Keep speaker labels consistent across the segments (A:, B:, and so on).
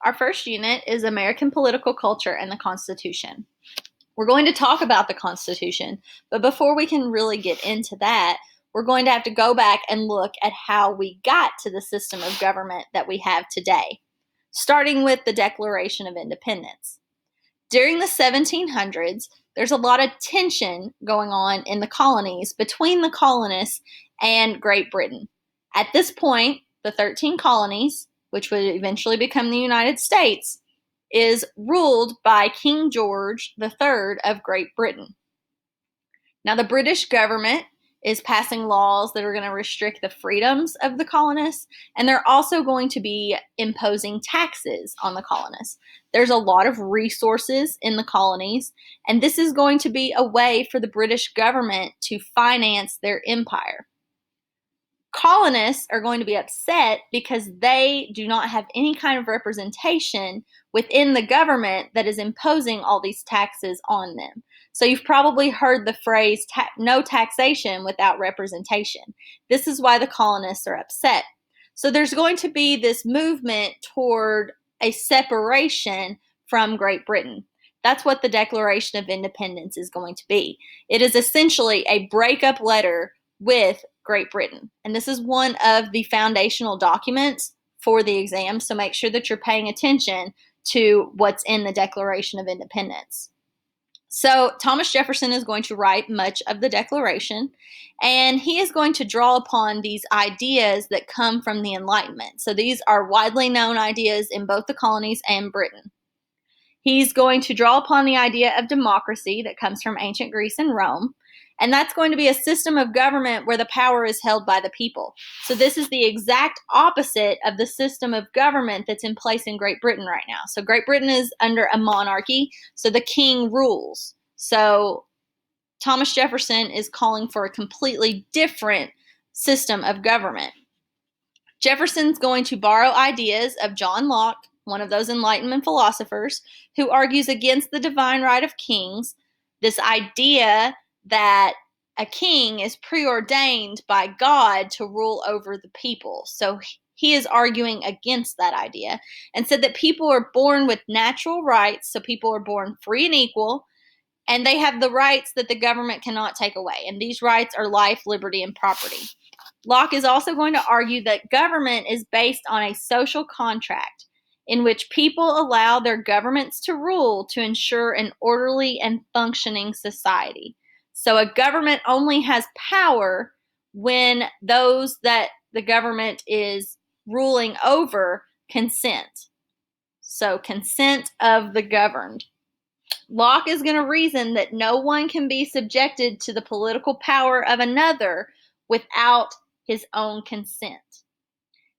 A: Our first unit is American Political Culture and the Constitution. We're going to talk about the Constitution, but before we can really get into that, we're going to have to go back and look at how we got to the system of government that we have today, starting with the Declaration of Independence. During the 1700s, there's a lot of tension going on in the colonies between the colonists and Great Britain. At this point, the 13 colonies, which would eventually become the United States, is ruled by King George III of Great Britain. Now, the British government is passing laws that are going to restrict the freedoms of the colonists, and they're also going to be imposing taxes on the colonists. There's a lot of resources in the colonies, and this is going to be a way for the British government to finance their empire. Colonists are going to be upset because they do not have any kind of representation within the government that is imposing all these taxes on them. So you've probably heard the phrase, no taxation without representation. This is why the colonists are upset. So there's going to be this movement toward a separation from Great Britain. That's what the Declaration of Independence is going to be. It is essentially a breakup letter with Great Britain. And this is one of the foundational documents for the exam, so make sure that you're paying attention to what's in the Declaration of Independence. So Thomas Jefferson is going to write much of the Declaration, and he is going to draw upon these ideas that come from the Enlightenment. So these are widely known ideas in both the colonies and Britain. He's going to draw upon the idea of democracy that comes from ancient Greece and Rome, and that's going to be a system of government where the power is held by the people. So this is the exact opposite of the system of government that's in place in Great Britain right now. So Great Britain is under a monarchy, so the king rules. So Thomas Jefferson is calling for a completely different system of government. Jefferson's going to borrow ideas of John Locke, one of those Enlightenment philosophers, who argues against the divine right of kings, this idea that a king is preordained by God to rule over the people. So he is arguing against that idea and said that people are born with natural rights, so people are born free and equal, and they have the rights that the government cannot take away. And these rights are life, liberty, and property. Locke is also going to argue that government is based on a social contract in which people allow their governments to rule to ensure an orderly and functioning society. So a government only has power when those that the government is ruling over consent. So consent of the governed. Locke is going to reason that no one can be subjected to the political power of another without his own consent.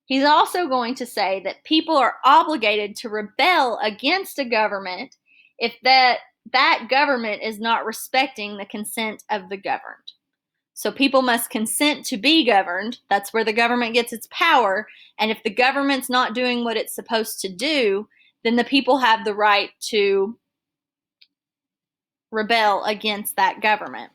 A: He's also going to say that people are obligated to rebel against a government if that government is not respecting the consent of the governed. So people must consent to be governed. That's where the government gets its power. And if the government's not doing what it's supposed to do, then the people have the right to rebel against that government.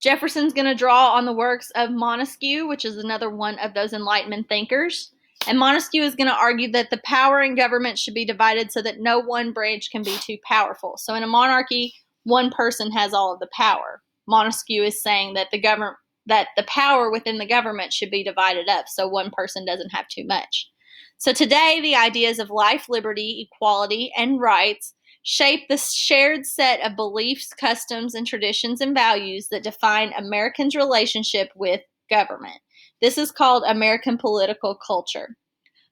A: Jefferson's going to draw on the works of Montesquieu, which is another one of those Enlightenment thinkers. And Montesquieu is going to argue that the power in government should be divided so that no one branch can be too powerful. So in a monarchy, one person has all of the power. Montesquieu is saying that the power within the government should be divided up so one person doesn't have too much. So today, the ideas of life, liberty, equality, and rights shape the shared set of beliefs, customs, and traditions and values that define Americans' relationship with government. This is called American political culture.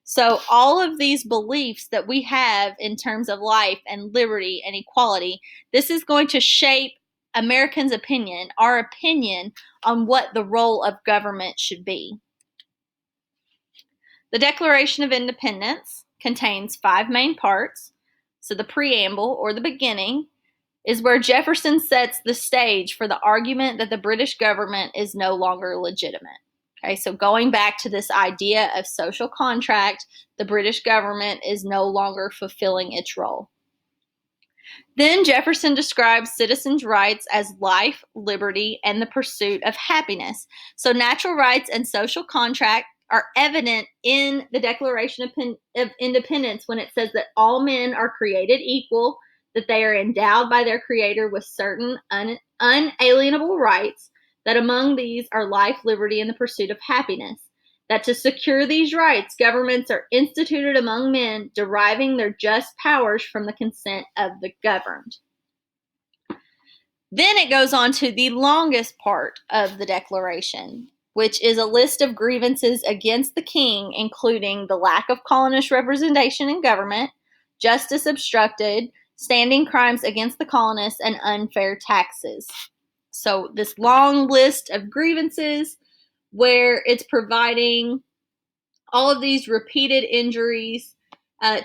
A: So all of these beliefs that we have in terms of life and liberty and equality, this is going to shape Americans' opinion, our opinion on what the role of government should be. The Declaration of Independence contains 5 main parts. So the preamble, or the beginning, is where Jefferson sets the stage for the argument that the British government is no longer legitimate. Okay, so going back to this idea of social contract, the British government is no longer fulfilling its role. Then Jefferson describes citizens' rights as life, liberty, and the pursuit of happiness. So natural rights and social contract are evident in the Declaration of Independence when it says that all men are created equal, that they are endowed by their Creator with certain unalienable rights, that among these are life, liberty, and the pursuit of happiness, that to secure these rights, governments are instituted among men, deriving their just powers from the consent of the governed. Then it goes on to the longest part of the Declaration, which is a list of grievances against the king, including the lack of colonist representation in government, justice obstructed, standing crimes against the colonists, and unfair taxes. So this long list of grievances where it's providing all of these repeated injuries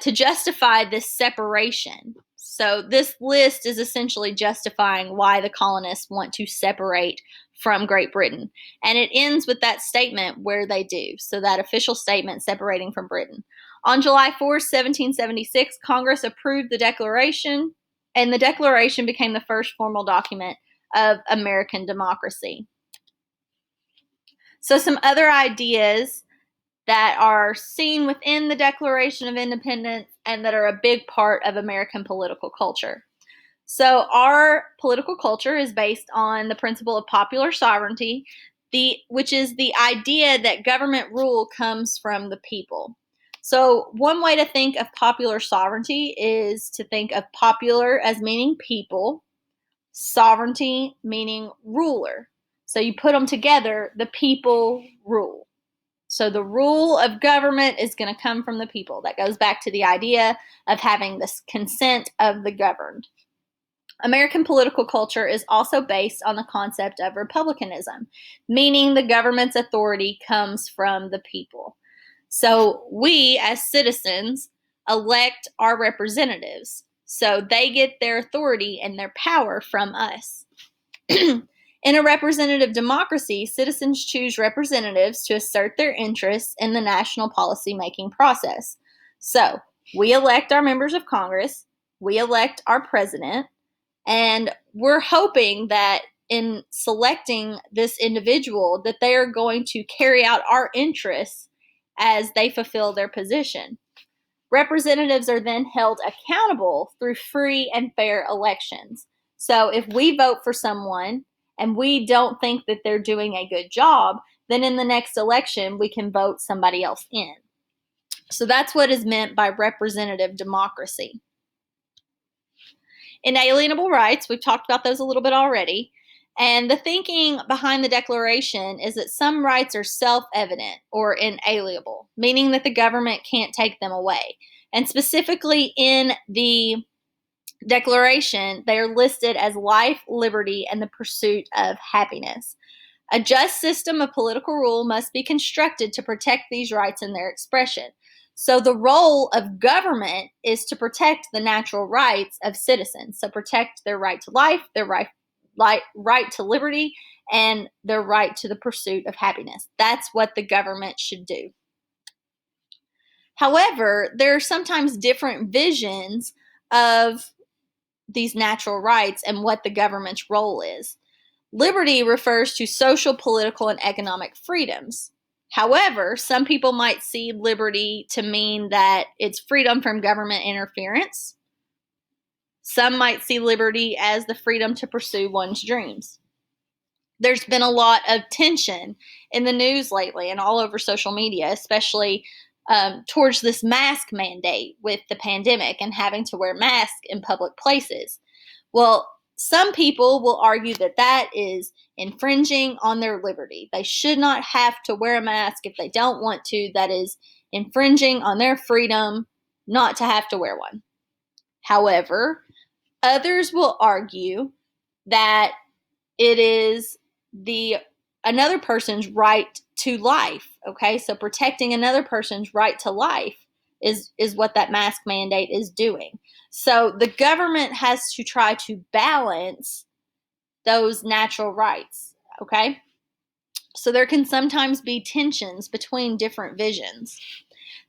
A: to justify this separation. So this list is essentially justifying why the colonists want to separate from Great Britain. And it ends with that statement where they do. So that official statement separating from Britain. On July 4, 1776, Congress approved the Declaration, and the Declaration became the first formal document of American democracy. So some other ideas that are seen within the Declaration of Independence and that are a big part of American political culture. So our political culture is based on the principle of popular sovereignty, which is the idea that government rule comes from the people. So one way to think of popular sovereignty is to think of popular as meaning people, sovereignty meaning ruler. So you put them together, the people rule. So the rule of government is going to come from the people. That goes back to the idea of having this consent of the governed. American political culture is also based on the concept of republicanism, meaning the government's authority comes from the people. So we, as citizens, elect our representatives. So they get their authority and their power from us. In a representative democracy, citizens choose representatives to assert their interests in the national policy-making process. So, we elect our members of Congress, we elect our president, and we're hoping that in selecting this individual that they are going to carry out our interests as they fulfill their position. Representatives are then held accountable through free and fair elections. So, if we vote for someone and we don't think that they're doing a good job, then in the next election, we can vote somebody else in. So that's what is meant by representative democracy. Inalienable rights, we've talked about those a little bit already. And the thinking behind the Declaration is that some rights are self-evident or inalienable, meaning that the government can't take them away. And specifically in the Declaration, they are listed as life, liberty, and the pursuit of happiness. A just system of political rule must be constructed to protect these rights and their expression. So the role of government is to protect the natural rights of citizens. So protect their right to life, their right to liberty, and their right to the pursuit of happiness. That's what the government should do. However, there are sometimes different visions of these natural rights and what the government's role is. Liberty refers to social, political, and economic freedoms. However, some people might see liberty to mean that it's freedom from government interference. Some might see liberty as the freedom to pursue one's dreams. There's been a lot of tension in the news lately and all over social media, especially towards this mask mandate with the pandemic and having to wear masks in public places. Well, some people will argue that that is infringing on their liberty. They should not have to wear a mask if they don't want to. That is infringing on their freedom not to have to wear one. However, others will argue that it is another person's right to life. Okay, so protecting another person's right to life is what that mask mandate is doing. So the government has to try to balance those natural rights. Okay, so there can sometimes be tensions between different visions.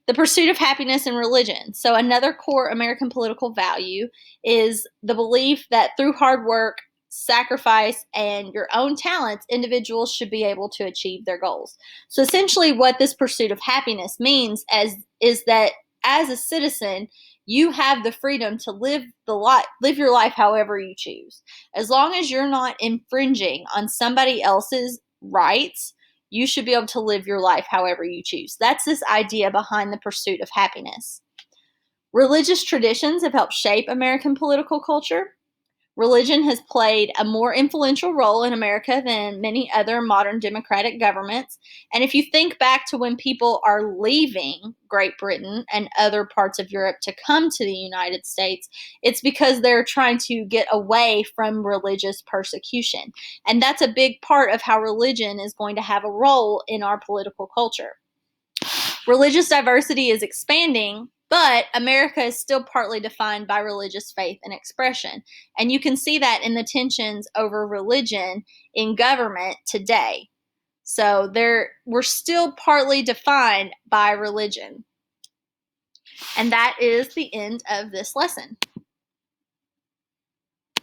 A: The pursuit of happiness and religion. So another core American political value is the belief that through hard work, sacrifice, and your own talents, individuals should be able to achieve their goals. So essentially what this pursuit of happiness means is that as a citizen, you have the freedom to live your life however you choose. As long as you're not infringing on somebody else's rights, you should be able to live your life however you choose. That's this idea behind the pursuit of happiness. Religious traditions have helped shape American political culture. Religion has played a more influential role in America than many other modern democratic governments. And if you think back to when people are leaving Great Britain and other parts of Europe to come to the United States, it's because they're trying to get away from religious persecution. And that's a big part of how religion is going to have a role in our political culture. Religious diversity is expanding, but America is still partly defined by religious faith and expression. And you can see that in the tensions over religion in government today. So we're still partly defined by religion. And that is the end of this lesson.